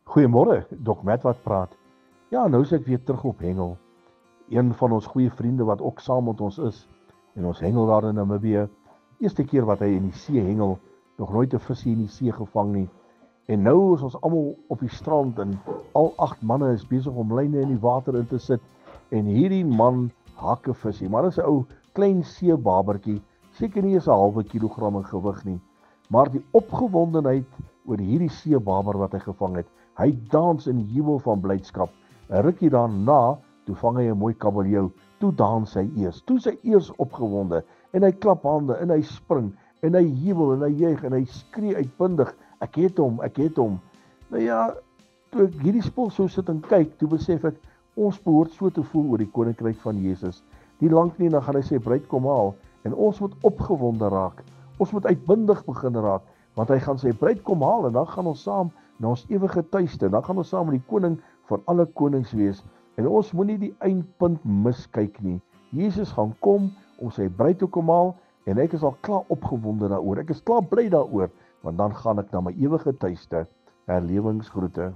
Goeiemôre, Dok Matt wat praat. Ja, nou is ek weer terug op hengel. Een van ons goeie vriende wat ook saam met ons is en ons hengel daar in Namibië. Eerste keer wat hy in die see hengel, nog nooit 'n visie in die see gevang nie. En nou is ons almal op die strand en al 8 manne is besig om lyne in die water in te sit en hierdie man hak 'n visie, maar dit is 'n ou klein seebabertjie, seker nie eens 'n halwe kilogram in gewig nie. Maar die opgewondenheid oor hierdie seebaber wat hy gevang het, hy dans in jubel van blydskap. 'n Rukkie daarna, toe vang hy 'n mooi kabeljou, toe dans hy eers. Toe is hy eers opgewonde en hy klap hande en hy spring en hy jubel en hy juig en hy skree uitbundig, ek het hom. Nou ja, toe ek hierdie spul so sit en kyk, toe besef ek, ons behoort so te voel oor die koninkryk van Jesus. Nie lank nie, dan gaan hy sy bruid kom haal en ons moet opgewonde raak. Ons moet uitbundig begin raak, want hy gaan sy bruid kom haal en dan gaan ons saam na ons ewige tuiste. Dan gaan ons saam met die koning van alle konings wees. En ons moenie die eindpunt miskyk nie. Jesus gaan kom om sy bruid te kom haal en ek is al klaar opgewonde daaroor. Ek is klaar bly daaroor, want dan gaan ek na my ewige tuiste. Herlewingsgroete.